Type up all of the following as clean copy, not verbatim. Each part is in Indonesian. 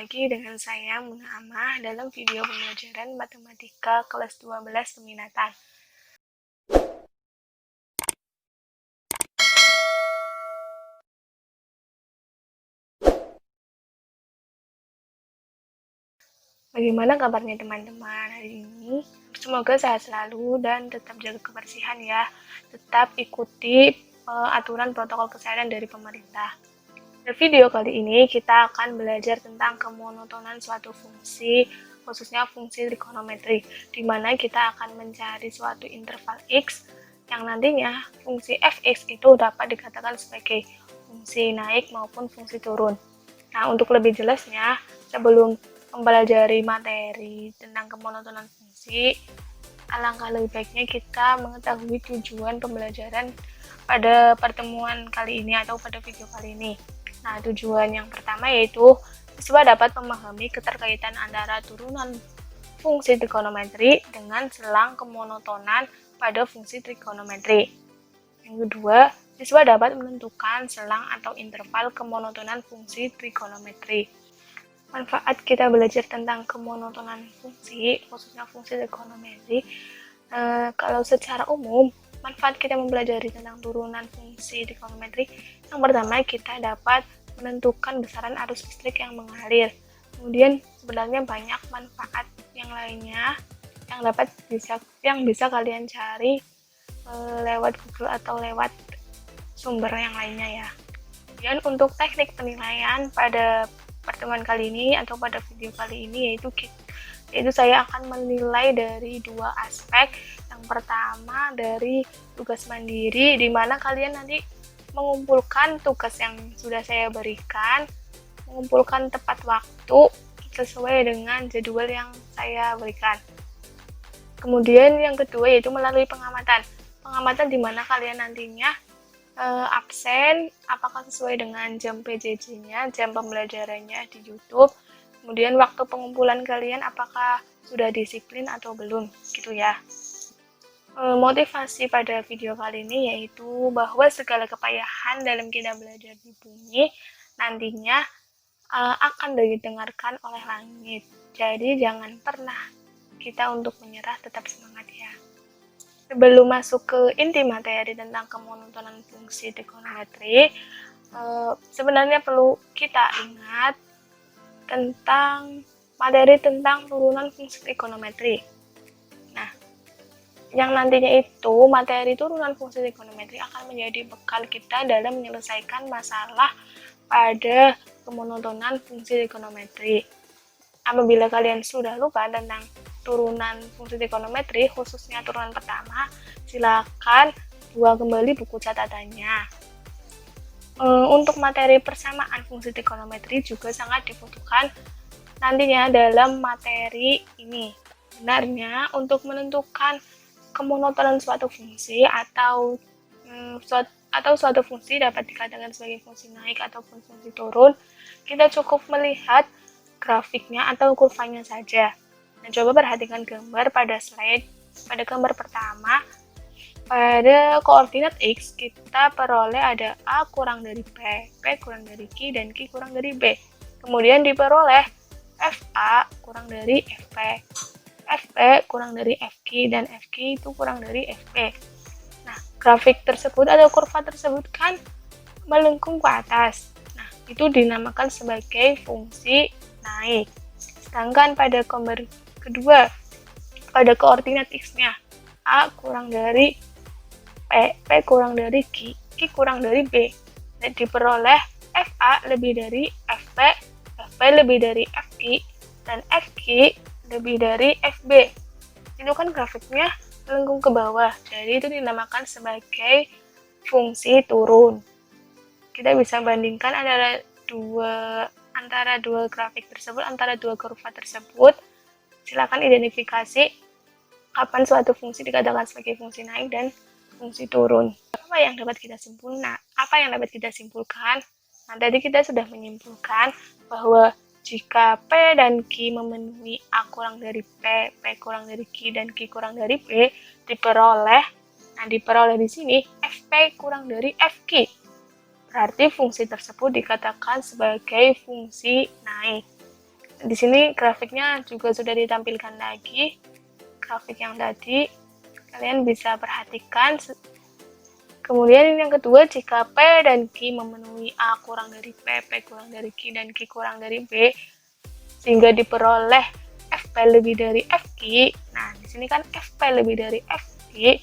lagi dengan saya Muna Amah dalam video pembelajaran Matematika kelas 12 Peminatan. Bagaimana kabarnya teman-teman hari ini? Semoga sehat selalu dan tetap jaga kebersihan ya. Tetap ikuti aturan protokol kesehatan dari pemerintah. Di video kali ini kita akan belajar tentang kemonotonan suatu fungsi, khususnya fungsi trigonometri, di mana kita akan mencari suatu interval x yang nantinya fungsi fx itu dapat dikatakan sebagai fungsi naik maupun fungsi turun. Nah, untuk lebih jelasnya, sebelum mempelajari materi tentang kemonotonan fungsi, alangkah lebih baiknya kita mengetahui tujuan pembelajaran pada pertemuan kali ini atau pada video kali ini. Nah, tujuan yang pertama yaitu siswa dapat memahami keterkaitan antara turunan fungsi trigonometri dengan selang kemonotonan pada fungsi trigonometri. Yang kedua, siswa dapat menentukan selang atau interval kemonotonan fungsi trigonometri. Manfaat kita belajar tentang kemonotonan fungsi, khususnya fungsi trigonometri, kalau secara umum, manfaat kita mempelajari tentang turunan fungsi trigonometri, yang pertama kita dapat menentukan besaran arus listrik yang mengalir. Kemudian sebenarnya banyak manfaat yang lainnya yang bisa kalian cari lewat Google atau lewat sumber yang lainnya ya. Kemudian untuk teknik penilaian pada pertemuan kali ini atau pada video kali ini yaitu saya akan menilai dari dua aspek. Yang pertama dari tugas mandiri, di mana kalian nanti mengumpulkan tugas yang sudah saya berikan, mengumpulkan tepat waktu sesuai dengan jadwal yang saya berikan. Kemudian yang kedua yaitu melalui pengamatan di mana kalian nantinya absen apakah sesuai dengan jam PJJ-nya, jam pembelajarannya di YouTube. Kemudian waktu pengumpulan kalian apakah sudah disiplin atau belum, gitu ya. Motivasi pada video kali ini yaitu bahwa segala kepayahan dalam kita belajar di bumi nantinya akan didengarkan oleh langit. Jadi jangan pernah kita untuk menyerah, tetap semangat ya. Sebelum masuk ke inti materi tentang kemonotonan fungsi trigonometri, sebenarnya perlu kita ingat tentang materi tentang turunan fungsi trigonometri. Nah, yang nantinya itu materi turunan fungsi trigonometri akan menjadi bekal kita dalam menyelesaikan masalah pada kemonotonan fungsi trigonometri. Apabila kalian sudah lupa tentang turunan fungsi trigonometri, khususnya turunan pertama, silakan buka kembali buku catatannya. Untuk materi persamaan fungsi trigonometri juga sangat dibutuhkan nantinya dalam materi ini. Sebenarnya untuk menentukan kemonotonan suatu fungsi atau suatu fungsi dapat dikatakan sebagai fungsi naik ataupun fungsi turun, kita cukup melihat grafiknya atau kurvanya saja. Nah, coba perhatikan gambar pada slide. Pada gambar pertama, pada koordinat X, kita peroleh ada A kurang dari P, P kurang dari Q, dan Q kurang dari B. Kemudian diperoleh FA kurang dari FP, FP kurang dari FQ, dan FQ itu kurang dari FP. Nah, grafik tersebut atau kurva tersebut kan melengkung ke atas. Nah, itu dinamakan sebagai fungsi naik. Sedangkan pada gambar kedua, pada koordinat X-nya, A kurang dari P, P kurang dari Q, Q kurang dari B. Dan diperoleh FA lebih dari FP, FP lebih dari FQ, dan FQ lebih dari FB. Itu kan grafiknya melengkung ke bawah, jadi itu dinamakan sebagai fungsi turun. Kita bisa bandingkan antara dua grafik tersebut, antara dua kurva tersebut. Silakan identifikasi kapan suatu fungsi dikatakan sebagai fungsi naik dan fungsi turun. Apa yang dapat kita simpulkan? Nah, tadi kita sudah menyimpulkan bahwa jika P dan Q memenuhi A kurang dari P, P kurang dari Q, dan Q kurang dari B, diperoleh di sini FP kurang dari FQ. Berarti fungsi tersebut dikatakan sebagai fungsi naik. Di sini grafiknya juga sudah ditampilkan lagi, grafik yang tadi kalian bisa perhatikan. Kemudian yang kedua, jika P dan Q memenuhi A kurang dari P, P kurang dari Q, dan Q kurang dari B, sehingga diperoleh FP lebih dari FQ. Nah, di sini kan FP lebih dari FQ,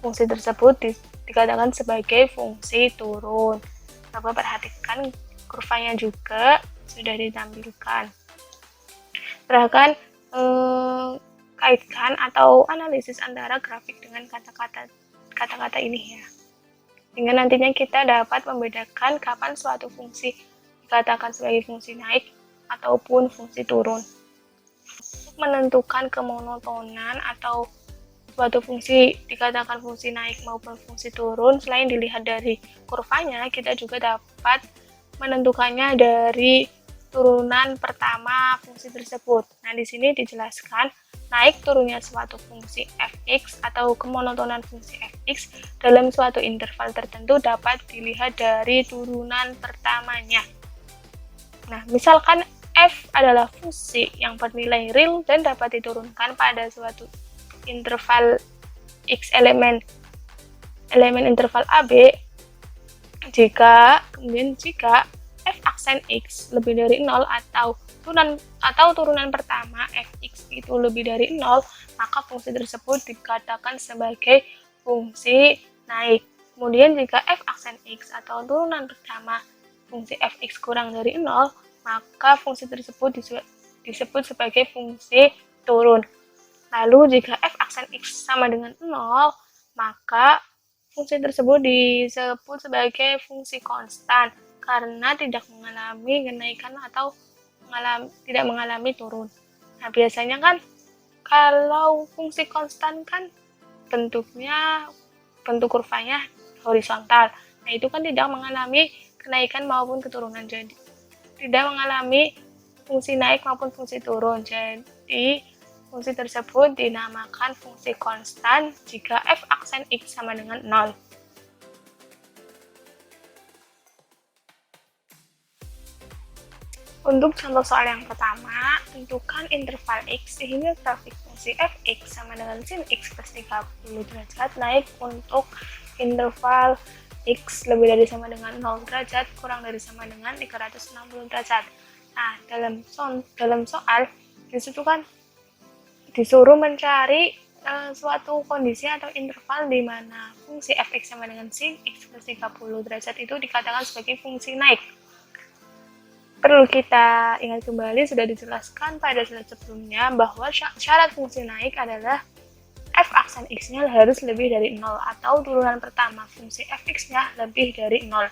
fungsi tersebut dikatakan sebagai fungsi turun. Coba perhatikan kurvanya juga sudah ditampilkan. Silahkan kaitkan atau analisis antara grafik dengan kata-kata ini ya, sehingga nantinya kita dapat membedakan kapan suatu fungsi dikatakan sebagai fungsi naik ataupun fungsi turun. Untuk menentukan kemonotonan atau suatu fungsi dikatakan fungsi naik maupun fungsi turun, selain dilihat dari kurvanya, kita juga dapat menentukannya dari turunan pertama fungsi tersebut. Nah, di sini dijelaskan naik turunnya suatu fungsi fx atau kemonotonan fungsi fx dalam suatu interval tertentu dapat dilihat dari turunan pertamanya. Nah, misalkan f adalah fungsi yang bernilai real dan dapat diturunkan pada suatu interval x elemen interval AB, jika f aksen x lebih dari 0 atau turunan pertama fx itu lebih dari 0, maka fungsi tersebut dikatakan sebagai fungsi naik. Kemudian jika f aksen x atau turunan pertama fungsi fx kurang dari 0, maka fungsi tersebut disebut sebagai fungsi turun. Lalu jika f aksen x sama dengan 0, maka fungsi tersebut disebut sebagai fungsi konstan karena tidak mengalami kenaikan atau tidak mengalami turun. Nah, biasanya kan kalau fungsi konstan kan bentuk kurvanya horizontal. Nah, itu kan tidak mengalami kenaikan maupun keturunan, jadi tidak mengalami fungsi naik maupun fungsi turun. Jadi fungsi tersebut dinamakan fungsi konstan jika f aksen x sama dengan 0. Untuk contoh soal yang pertama, tentukan interval x sehingga grafik fungsi fx sama dengan sin x plus 30 derajat naik untuk interval x lebih dari sama dengan 0 derajat kurang dari sama dengan 360 derajat. Nah, dalam soal disitu kan disuruh mencari suatu kondisi atau interval di mana fungsi fx sama dengan sin x plus 30 derajat itu dikatakan sebagai fungsi naik. Perlu kita ingat kembali, sudah dijelaskan pada slide sebelumnya bahwa syarat fungsi naik adalah f aksen x-nya harus lebih dari 0 atau turunan pertama fungsi fx-nya lebih dari 0.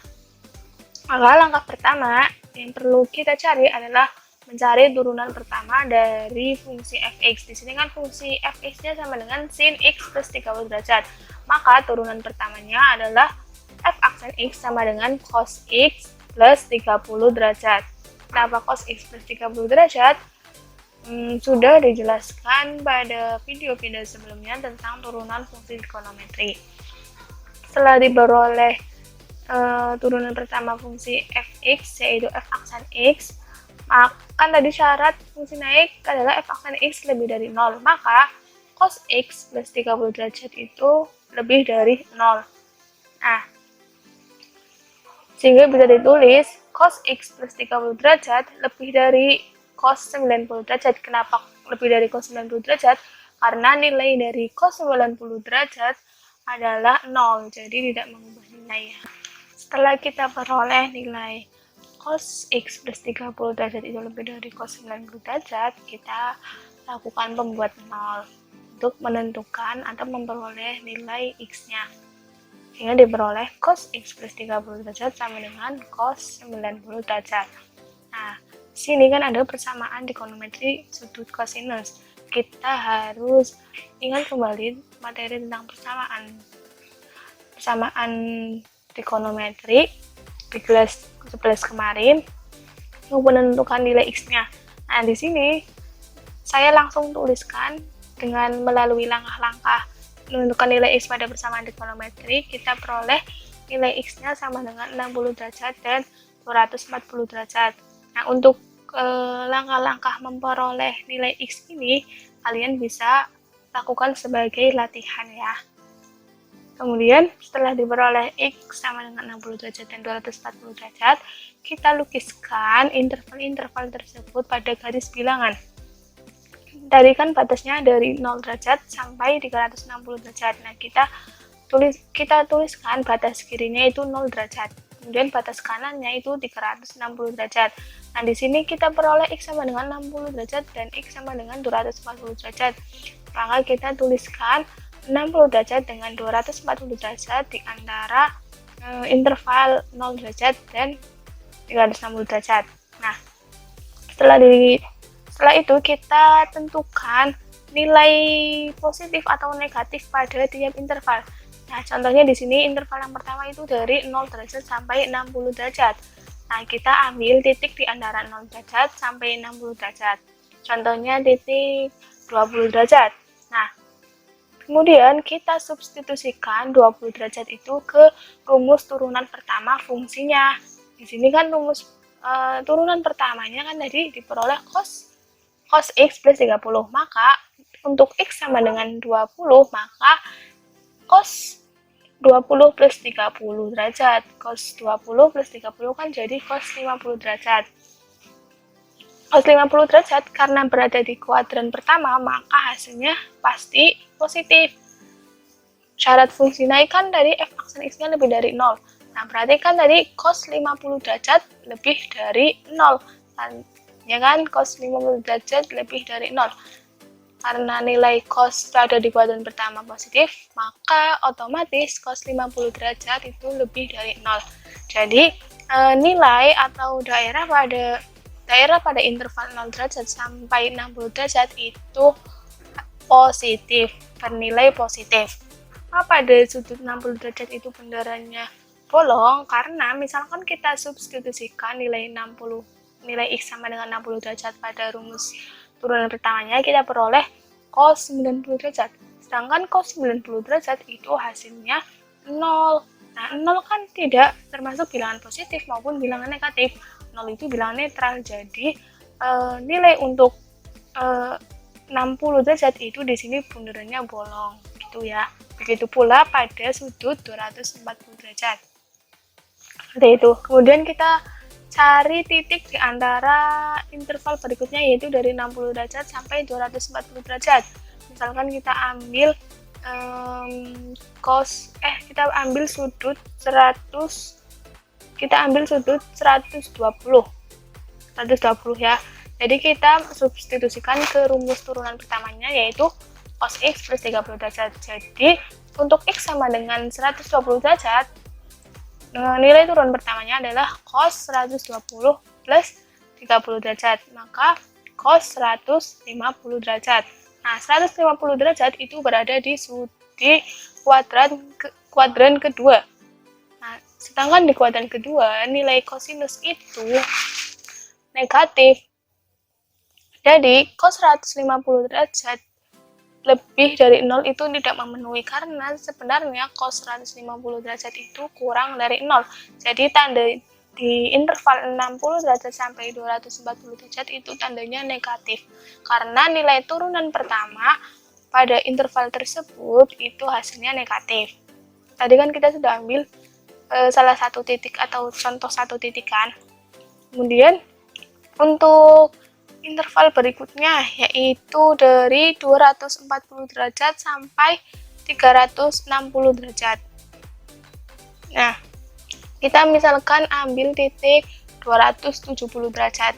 Maka langkah pertama yang perlu kita cari adalah mencari turunan pertama dari fungsi fx. Di sini kan fungsi fx-nya sama dengan sin x plus 30 derajat. Maka turunan pertamanya adalah f aksen x sama dengan cos x plus 30 derajat. Kenapa cos x plus 30 derajat? Sudah dijelaskan pada video-video sebelumnya tentang turunan fungsi trigonometri. Setelah diperoleh turunan pertama fungsi fx yaitu f aksen x, kan tadi syarat fungsi naik adalah f aksen x lebih dari 0, maka cos x plus 30 derajat itu lebih dari 0. Nah, sehingga bisa ditulis cos x plus 30 derajat lebih dari cos 90 derajat. Kenapa lebih dari cos 90 derajat? Karena nilai dari cos 90 derajat adalah 0, jadi tidak mengubah nilai ya. Setelah kita peroleh nilai cos x plus 30 derajat itu lebih dari cos 90 derajat, kita lakukan pembuat 0 untuk menentukan atau memperoleh nilai x-nya. Sehingga diperoleh cos x plus 30 derajat sama dengan cos 90 derajat. Nah, sini kan ada persamaan trigonometri sudut kosinus. Kita harus ingat kembali materi tentang persamaan trigonometri di kelas 11 kemarin untuk menentukan nilai x-nya. Nah, di sini saya langsung tuliskan dengan melalui langkah-langkah menentukan nilai x pada persamaan trigonometri. Kita peroleh nilai x-nya sama dengan 60 derajat dan 240 derajat. Nah, untuk langkah-langkah memperoleh nilai X ini kalian bisa lakukan sebagai latihan ya. Kemudian setelah diperoleh X sama dengan 60 derajat dan 240 derajat, kita lukiskan interval-interval tersebut pada garis bilangan. Tadi kan batasnya dari 0 derajat sampai 360 derajat. Nah, kita tuliskan batas kirinya itu 0 derajat. Kemudian batas kanannya itu 360 derajat. Nah, di sini kita peroleh X sama dengan 60 derajat dan X sama dengan 240 derajat. Maka kita tuliskan 60 derajat dengan 240 derajat di antara interval 0 derajat dan 360 derajat. Nah, setelah itu kita tentukan nilai positif atau negatif pada tiap interval. Nah, contohnya di sini interval yang pertama itu dari 0 derajat sampai 60 derajat. Nah, kita ambil titik di antara 0 derajat sampai 60 derajat. Contohnya titik 20 derajat. Nah, kemudian kita substitusikan 20 derajat itu ke rumus turunan pertama fungsinya. Di sini kan rumus turunan pertamanya kan tadi diperoleh cos X plus 30. Maka untuk X sama dengan 20, maka cos 20 plus 30 derajat. Cos 20 plus 30 kan jadi cos 50 derajat. Cos 50 derajat karena berada di kuadran pertama, maka hasilnya pasti positif. Syarat fungsi naik kan dari f aksen X-nya lebih dari 0. Nah, berarti kan tadi cos 50 derajat lebih dari 0. Ya kan, cos 50 derajat lebih dari 0. Karena nilai cos ada di kuadran pertama positif, maka otomatis cos 50 derajat itu lebih dari 0. Jadi, nilai atau daerah pada interval 0 derajat sampai 60 derajat itu positif, bernilai positif. Pada sudut 60 derajat itu bendarannya bolong, karena misalkan kita substitusikan nilai X sama dengan 60 derajat pada rumus turunan pertamanya, kita peroleh cos 90 derajat. Sedangkan cos 90 derajat itu hasilnya 0. Nah, 0 kan tidak termasuk bilangan positif maupun bilangan negatif. 0 itu bilangan netral. Jadi, nilai untuk 60 derajat itu di sini bundarannya bolong, gitu ya. Begitu pula pada sudut 240 derajat. Seperti itu. Kemudian kita cari titik di antara interval berikutnya, yaitu dari 60 derajat sampai 240 derajat. Misalkan kita ambil kita ambil sudut 120 ya. Jadi kita substitusikan ke rumus turunan pertamanya, yaitu cos X plus 30 derajat. Jadi untuk X sama dengan 120 derajat, nilai turun pertamanya adalah cos 120 plus 30 derajat. Maka cos 150 derajat. Nah, 150 derajat itu berada di kuadran kedua. Nah, sedangkan di kuadran kedua, nilai kosinus itu negatif. Jadi, cos 150 derajat lebih dari 0 itu tidak memenuhi, karena sebenarnya cos 150 derajat itu kurang dari 0. Jadi, tanda di interval 60 derajat sampai 240 derajat itu tandanya negatif, karena nilai turunan pertama pada interval tersebut itu hasilnya negatif. Tadi kan kita sudah ambil salah satu titik atau contoh satu titik kan. Kemudian untuk interval berikutnya, yaitu dari 240 derajat sampai 360 derajat. Nah, kita misalkan ambil titik 270 derajat.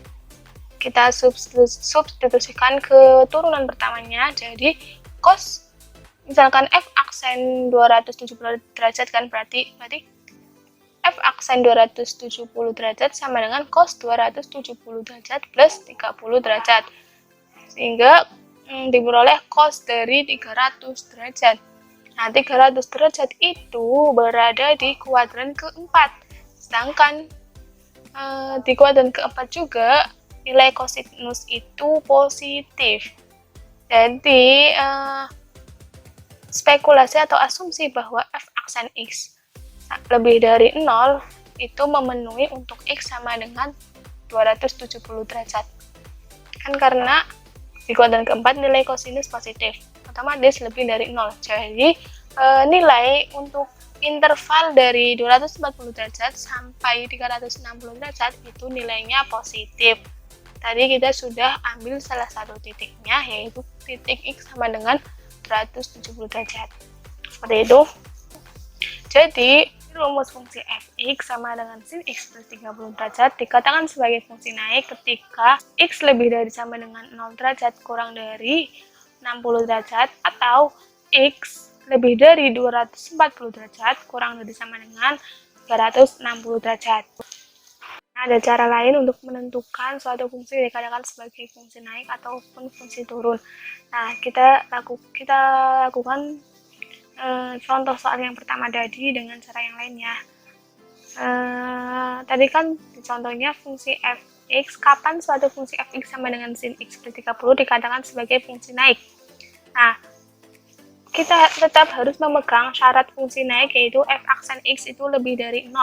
Kita substitusikan ke turunan pertamanya, jadi cos misalkan f aksen 270 derajat kan berarti f aksen 270 derajat sama dengan cos 270 derajat plus 30 derajat. Sehingga diperoleh cos dari 300 derajat. Nah, 300 derajat itu berada di kuadran keempat. Sedangkan di kuadran keempat juga nilai kosinus itu positif. Jadi, spekulasi atau asumsi bahwa f aksen X lebih dari 0 itu memenuhi untuk X sama dengan 270 derajat. Kan karena di kuadran keempat nilai kosinus positif, otomatis lebih dari 0. Jadi nilai untuk interval dari 240 derajat sampai 360 derajat itu nilainya positif. Tadi kita sudah ambil salah satu titiknya, yaitu titik X sama dengan 270 derajat. Seperti itu. Jadi, rumus fungsi fx sama dengan sin x plus 30 derajat dikatakan sebagai fungsi naik ketika x lebih dari sama dengan 0 derajat kurang dari 60 derajat atau x lebih dari 240 derajat kurang dari sama dengan 360 derajat. Nah, ada cara lain untuk menentukan suatu fungsi dikatakan sebagai fungsi naik ataupun fungsi turun. Nah, kita lakukan contoh soal yang pertama tadi dengan cara yang lainnya. Tadi kan contohnya fungsi fx, kapan suatu fungsi fx sama dengan sin x plus 30 dikatakan sebagai fungsi naik. Nah, kita tetap harus memegang syarat fungsi naik, yaitu f aksen x itu lebih dari 0.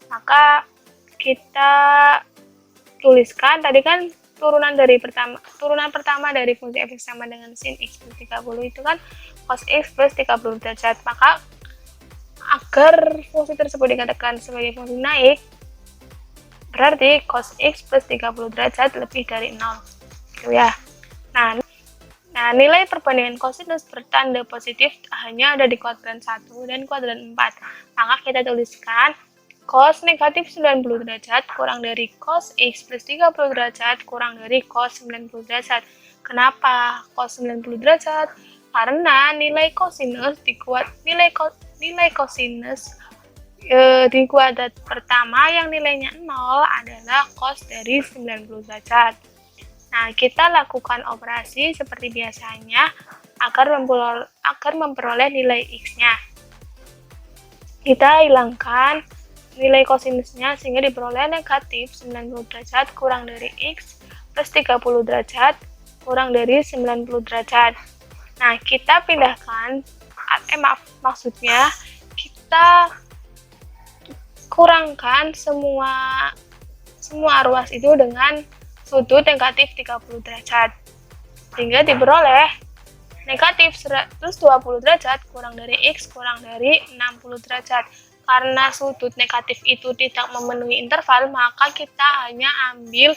Maka kita tuliskan tadi kan turunan pertama dari fungsi fx sama dengan sin x plus 30 itu kan cos x plus 30 derajat. Maka agar fungsi tersebut dikatakan sebagai fungsi naik, berarti cos x plus 30 derajat lebih dari 0. Gitu ya. Nah, nilai perbandingan kosinus bertanda positif hanya ada di kuadran 1 dan kuadran 4. Maka kita tuliskan cos negatif 90 derajat kurang dari cos x plus 30 derajat kurang dari cos 90 derajat. Kenapa cos 90 derajat? Karena nilai kosinus di kuadrat pertama yang nilainya 0 adalah cos dari 90 derajat. Nah, kita lakukan operasi seperti biasanya agar memperoleh nilai x-nya. Kita hilangkan nilai kosinusnya sehingga diperoleh negatif 90 derajat kurang dari x plus 30 derajat kurang dari 90 derajat. Nah, kita pindahkan, maksudnya kita kurangkan semua ruas itu dengan sudut negatif 30 derajat. Sehingga diperoleh negatif 120 derajat kurang dari x kurang dari 60 derajat. Karena sudut negatif itu tidak memenuhi interval, maka kita hanya ambil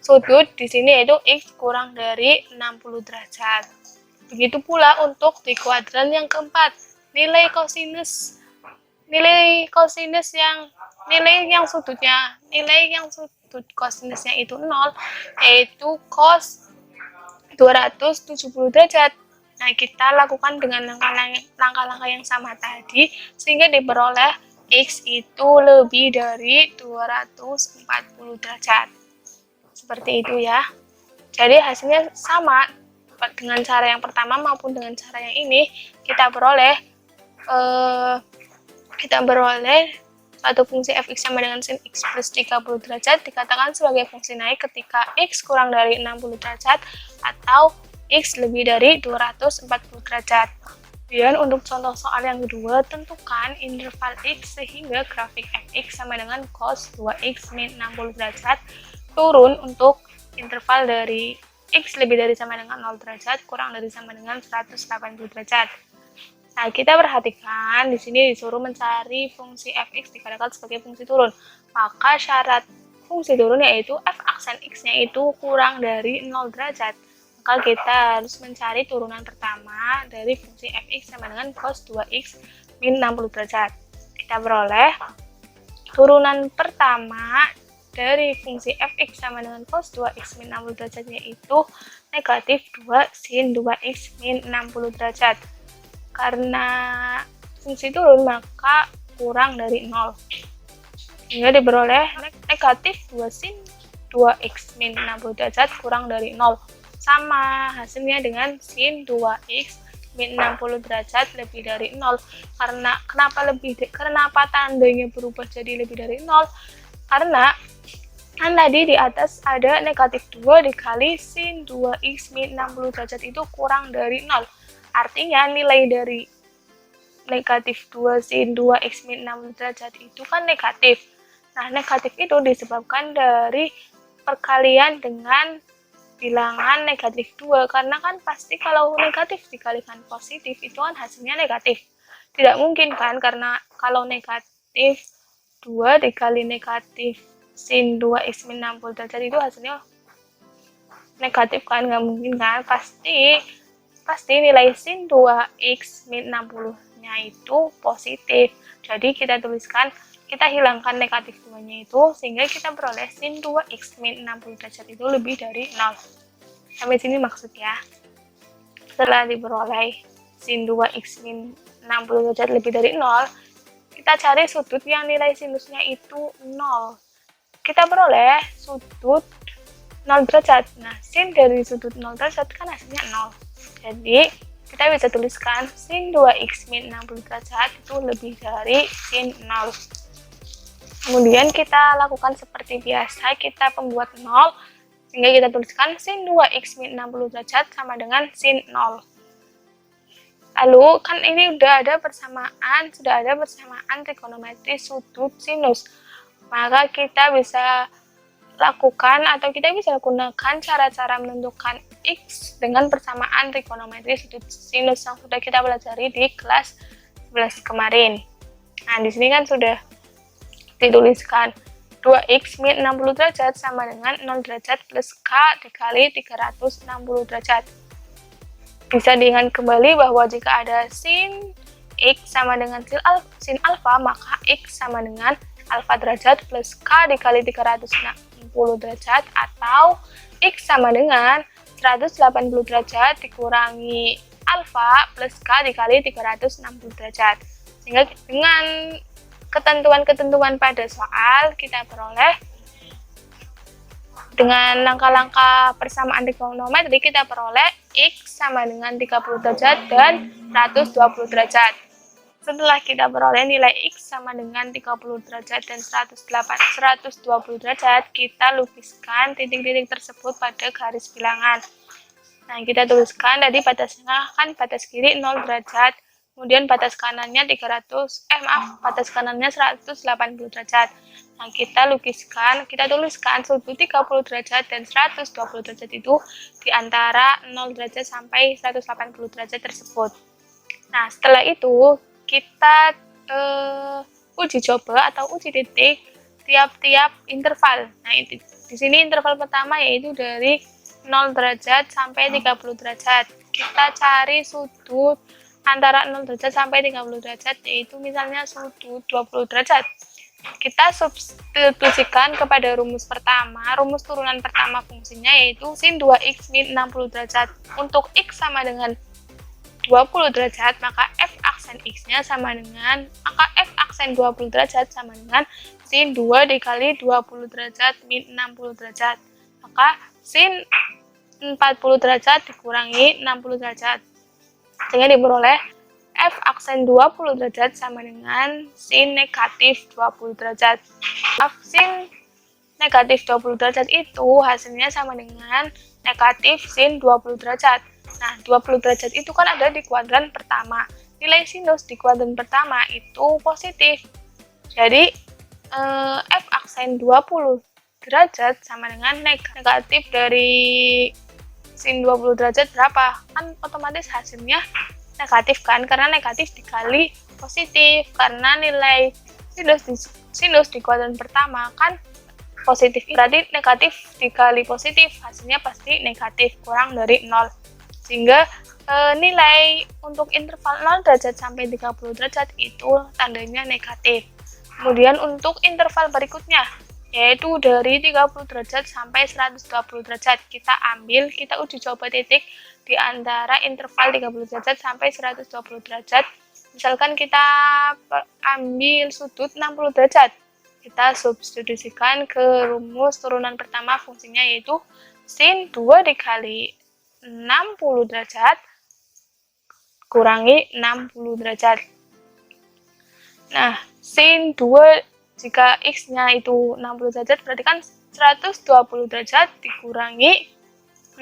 sudut di sini yaitu x kurang dari 60 derajat. Begitu pula untuk di kuadran yang keempat, nilai sudut kosinusnya itu 0, yaitu cos 270 derajat. Nah, kita lakukan dengan langkah-langkah yang sama tadi sehingga diperoleh x itu lebih dari 240 derajat. Seperti itu ya. Jadi hasilnya sama dengan cara yang pertama maupun dengan cara yang ini. Kita beroleh suatu fungsi fx sama dengan sin x plus 30 derajat dikatakan sebagai fungsi naik ketika x kurang dari 60 derajat atau x lebih dari 240 derajat. Kemudian untuk contoh soal yang kedua, tentukan interval x sehingga grafik fx sama dengan cos 2x min 60 derajat turun untuk interval dari x lebih dari sama dengan 0 derajat kurang dari sama dengan 180 derajat. Nah, kita perhatikan di sini disuruh mencari fungsi fx dikatakan sebagai fungsi turun. Maka syarat fungsi turun yaitu f aksen x-nya itu kurang dari 0 derajat. Maka kita harus mencari turunan pertama dari fungsi fx sama dengan cos 2x min 60 derajat. Kita beroleh turunan pertama dari fungsi fx sama dengan cos 2x min 60 derajat yaitu negatif 2 sin 2x min 60 derajat. Karena fungsi turun maka kurang dari 0. Sehingga diperoleh negatif 2 sin 2x min 60 derajat kurang dari 0. Sama hasilnya dengan sin 2x min 60 derajat lebih dari 0. Kenapa tandanya berubah jadi lebih dari 0? Karena kan tadi di atas ada negatif 2 dikali sin 2x min 60 derajat itu kurang dari 0. Artinya nilai dari negatif 2 sin 2x min 60 derajat itu kan negatif. Nah, negatif itu disebabkan dari perkalian dengan bilangan negatif 2, karena kan pasti kalau negatif dikalikan positif itu kan hasilnya negatif. Tidak mungkin kan, karena kalau negatif 2 dikali negatif sin 2x min 60 derajat itu hasilnya negatif kan, nggak mungkin kan, pasti nilai sin 2x min 60 nya itu positif. Jadi kita tuliskan, kita hilangkan negatif 2 nya itu, sehingga kita peroleh sin 2x min 60 derajat itu lebih dari 0. Sampai sini maksudnya. Setelah diperoleh sin 2x min 60 derajat lebih dari 0, kita cari sudut yang nilai sinusnya itu 0. Kita peroleh sudut 0 derajat. Nah, sin dari sudut 0 derajat kan hasilnya 0. Jadi, kita bisa tuliskan sin 2x min 60 derajat itu lebih dari sin 0. Kemudian kita lakukan seperti biasa, kita pembuat 0, sehingga kita tuliskan sin 2x min 60 derajat sama dengan sin 0. Lalu, kan ini sudah ada persamaan trigonometri sudut sinus. Maka kita bisa lakukan atau kita bisa gunakan cara-cara menentukan X dengan persamaan trigonometri sudut sinus yang sudah kita pelajari di kelas 11 kemarin. Nah, di sini kan sudah dituliskan 2x min 60 derajat sama dengan 0 derajat plus K dikali 360 derajat. Bisa diingat kembali bahwa jika ada sin X sama dengan sin alfa, maka X sama dengan alfa derajat plus K dikali 360 derajat, atau X sama dengan 180 derajat dikurangi alfa plus K dikali 360 derajat. Sehingga dengan ketentuan-ketentuan pada soal, kita peroleh dengan langkah-langkah persamaan trigonometri, kita peroleh X sama dengan 30 derajat dan 120 derajat. Setelah kita peroleh nilai X sama dengan 30 derajat dan 120 derajat, kita lukiskan titik-titik tersebut pada garis bilangan. Nah, kita tuliskan tadi batasnya kan batas kiri 0 derajat, kemudian batas kanannya batas kanannya 180 derajat. Nah, kita tuliskan sudut 30 derajat dan 120 derajat itu di antara 0 derajat sampai 180 derajat tersebut. Nah, setelah itu kita uji coba atau uji titik tiap-tiap interval. Nah, di sini interval pertama yaitu dari 0 derajat sampai 30 derajat. Kita cari sudut antara 0 derajat sampai 30 derajat, yaitu misalnya sudut 20 derajat. Kita substitusikan kepada rumus pertama, rumus turunan pertama fungsinya yaitu sin 2x min 60 derajat. Untuk x sama dengan 20 derajat, maka f aksen x-nya sama dengan, maka f aksen 20 derajat sama dengan sin 2 dikali 20 derajat min 60 derajat. Maka sin 40 derajat dikurangi 60 derajat. Sehingga diperoleh f aksen 20 derajat sama dengan sin negatif 20 derajat. Sin negatif 20 derajat itu hasilnya sama dengan negatif sin 20 derajat. Nah, 20 derajat itu kan ada di kuadran pertama. Nilai sinus di kuadran pertama itu positif. Jadi, f aksen 20 derajat sama dengan negatif dari sin 20 derajat berapa? Kan otomatis hasilnya negatif kan, karena negatif dikali positif, karena nilai sinus di kuadran pertama kan positif, berarti negatif dikali positif hasilnya pasti negatif, kurang dari 0. Sehingga nilai untuk interval 0 derajat sampai 30 derajat itu tandanya negatif. Kemudian untuk interval berikutnya, yaitu dari 30 derajat sampai 120 derajat, kita uji coba titik di antara interval 30 derajat sampai 120 derajat. Misalkan kita ambil sudut 60 derajat, kita substitusikan ke rumus turunan pertama fungsinya yaitu sin 2 dikali 60 derajat kurangi 60 derajat. Nah, sin 2 jika x-nya itu 60 derajat berarti kan 120 derajat dikurangi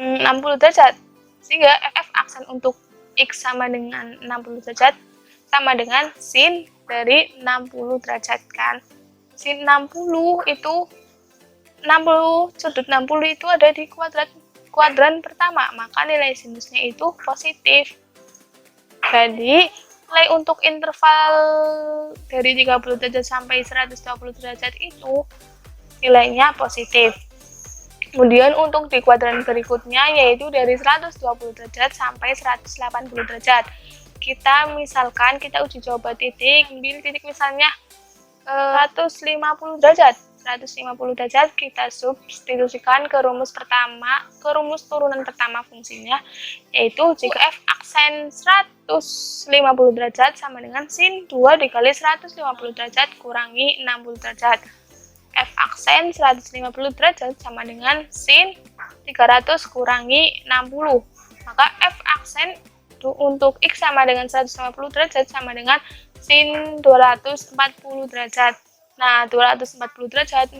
60 derajat. Sehingga f aksen untuk x sama dengan 60 derajat sama dengan sin dari 60 derajat kan. sin 60 itu 60, sudut 60 itu ada di kuadran pertama, maka nilai sinusnya itu positif. Jadi nilai untuk interval dari 30 derajat sampai 120 derajat itu nilainya positif. Kemudian untuk di kuadran berikutnya yaitu dari 120 derajat sampai 180 derajat. Kita misalkan kita uji coba titik, ambil titik misalnya 150 derajat. 150 derajat kita substitusikan ke rumus turunan pertama fungsinya, yaitu jika f aksen 150 derajat sama dengan sin 2 dikali 150 derajat kurangi 60 derajat. F aksen 150 derajat sama dengan sin 300 kurangi 60. Maka F aksen untuk X sama dengan 150 derajat sama dengan sin 240 derajat. Nah, 240 derajat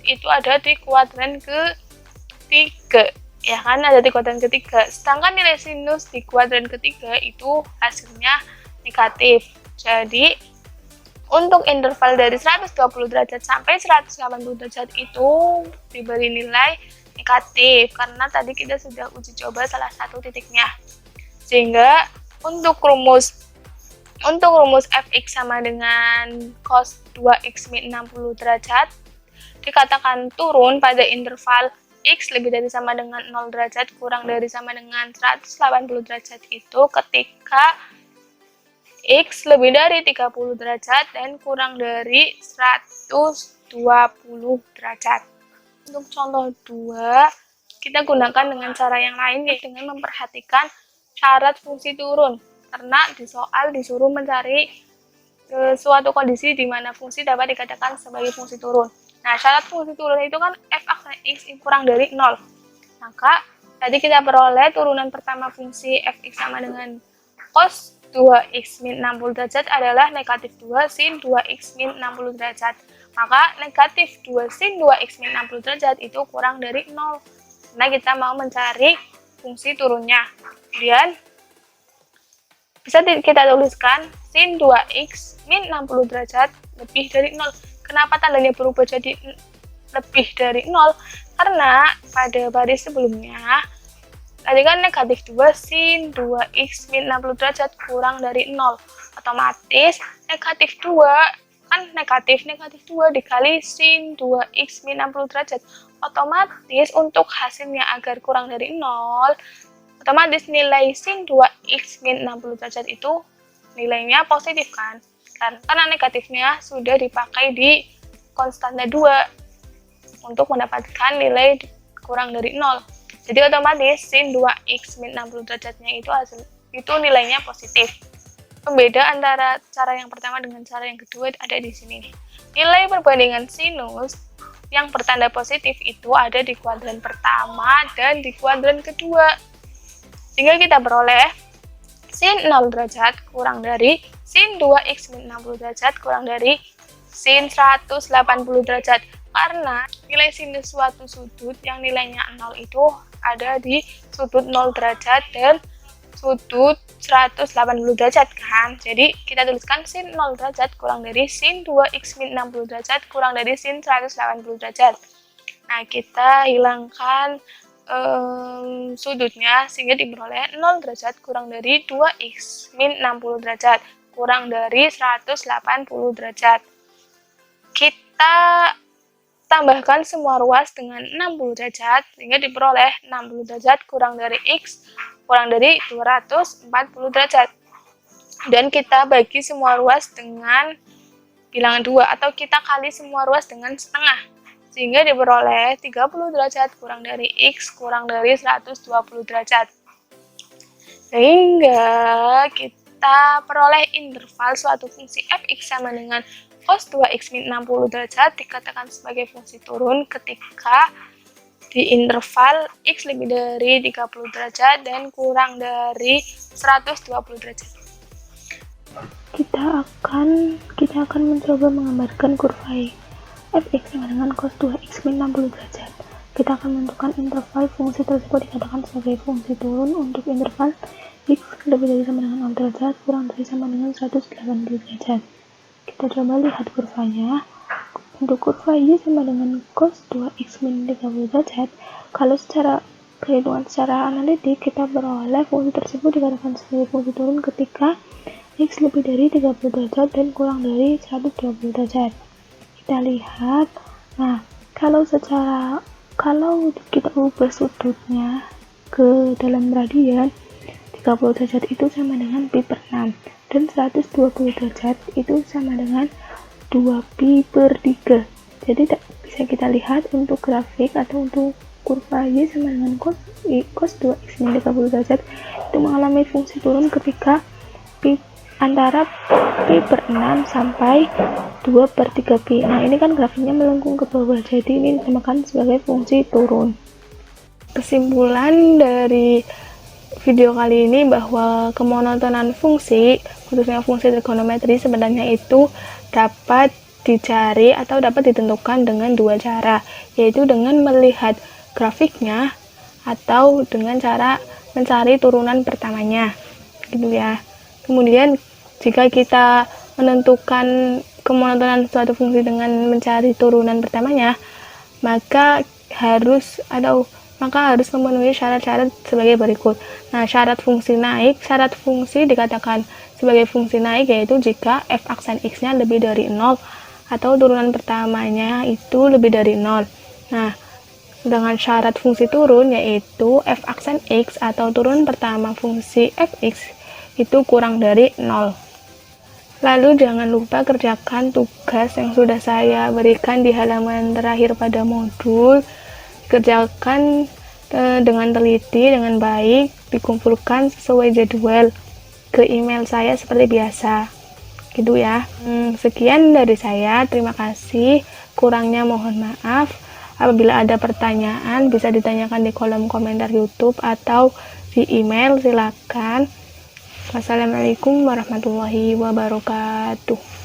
itu ada di kuadran ketiga, ya kan, ada di kuadran ketiga. Sedangkan nilai sinus di kuadran ketiga itu hasilnya negatif. Jadi, untuk interval dari 120 derajat sampai 180 derajat itu diberi nilai negatif, karena tadi kita sudah uji coba salah satu titiknya. Sehingga untuk rumus fx sama dengan cos 2x min 60 derajat dikatakan turun pada interval x lebih dari sama dengan 0 derajat kurang dari sama dengan 180 derajat itu ketika x lebih dari 30 derajat dan kurang dari 120 derajat. Untuk contoh 2, kita gunakan dengan cara yang lain, yaitu dengan memperhatikan syarat fungsi turun. Karena di soal disuruh mencari suatu kondisi di mana fungsi dapat dikatakan sebagai fungsi turun. Nah, syarat fungsi turun itu kan f aksen x kurang dari 0. Maka tadi kita peroleh turunan pertama fungsi fx sama dengan cos 2x min 60 derajat adalah negatif 2 sin 2x min 60 derajat. Maka negatif 2 sin 2x min 60 derajat itu kurang dari 0. Nah, kita mau mencari fungsi turunnya. Kemudian bisa kita tuliskan sin 2x min 60 derajat lebih dari 0. Kenapa tandanya berubah jadi lebih dari 0? Karena pada baris sebelumnya tadi kan negatif 2 sin 2x min 60 derajat kurang dari 0. Otomatis negatif 2 kan negatif 2 dikali sin 2x min 60 derajat. Otomatis untuk hasilnya agar kurang dari 0, otomatis nilai sin 2x min 60 derajat itu nilainya positif kan? Karena negatifnya sudah dipakai di konstanta 2 untuk mendapatkan nilai kurang dari 0. Jadi otomatis sin 2x min 60 derajatnya itu nilainya positif. Pembeda antara cara yang pertama dengan cara yang kedua ada di sini. Nilai perbandingan sinus yang bertanda positif itu ada di kuadran pertama dan di kuadran kedua. Sehingga kita beroleh sin 0 derajat kurang dari sin 2x min 60 derajat kurang dari sin 180 derajat. Karena nilai sinus suatu sudut yang nilainya 0 itu ada di sudut 0 derajat dan sudut 180 derajat kan. Jadi kita tuliskan sin 0 derajat kurang dari sin 2x min 60 derajat kurang dari sin 180 derajat. Nah, kita hilangkan sudutnya sehingga diperoleh 0 derajat kurang dari 2x min 60 derajat kurang dari 180 derajat. Kita tambahkan semua ruas dengan 60 derajat sehingga diperoleh 60 derajat kurang dari x kurang dari 240 derajat. Dan kita bagi semua ruas dengan bilangan 2 atau kita kali semua ruas dengan setengah. Sehingga diperoleh 30 derajat kurang dari x kurang dari 120 derajat. Sehingga kita peroleh interval suatu fungsi fx sama dengan cos 2x min 60 derajat dikatakan sebagai fungsi turun ketika di interval x lebih dari 30 derajat dan kurang dari 120 derajat. Kita akan mencoba menggambarkan kurva fx sama dengan cos 2x min 60 derajat. Kita akan menentukan interval fungsi tersebut dikatakan sebagai fungsi turun untuk interval x lebih dari sama dengan 0 derajat kurang dari sama dengan 180 derajat. Kita coba lihat kurvanya. Untuk kurva Y sama dengan cos 2x min 30 derajat, kalau secara perhitungan secara analitik, kita beroleh fungsi tersebut dikatakan sebagai fungsi turun ketika x lebih dari 30 derajat dan kurang dari 120 derajat. Kita lihat, nah kalau kita ubah sudutnya ke dalam radian, 30 derajat itu sama dengan pi per 6 dan 120 derajat itu sama dengan 2 pi per 3. Jadi bisa kita lihat untuk grafik atau untuk kurva Y sama dengan cos 2x min 30 derajat itu mengalami fungsi turun ketika pi antara pi per 6 sampai 2 per 3 pi. Nah ini kan grafiknya melengkung ke bawah, jadi ini dinamakan sebagai fungsi turun. Kesimpulan dari video kali ini bahwa kemonotonan fungsi, khususnya fungsi trigonometri, sebenarnya itu dapat dicari atau dapat ditentukan dengan dua cara, yaitu dengan melihat grafiknya atau dengan cara mencari turunan pertamanya, gitu ya. Kemudian jika kita menentukan kemonotonan suatu fungsi dengan mencari turunan pertamanya, maka harus memenuhi syarat-syarat sebagai berikut. Nah, syarat fungsi dikatakan sebagai fungsi naik yaitu jika f aksen x-nya lebih dari 0 atau turunan pertamanya itu lebih dari 0. Nah, dengan syarat fungsi turun yaitu f aksen x atau turunan pertama fungsi fx itu kurang dari 0. Lalu jangan lupa kerjakan tugas yang sudah saya berikan di halaman terakhir pada modul. Kerjakan dengan teliti, dengan baik, dikumpulkan sesuai jadwal ke email saya seperti biasa, gitu ya. Sekian dari saya, terima kasih, kurangnya mohon maaf. Apabila ada pertanyaan bisa ditanyakan di kolom komentar YouTube atau di email, silakan. Wassalamualaikum warahmatullahi wabarakatuh.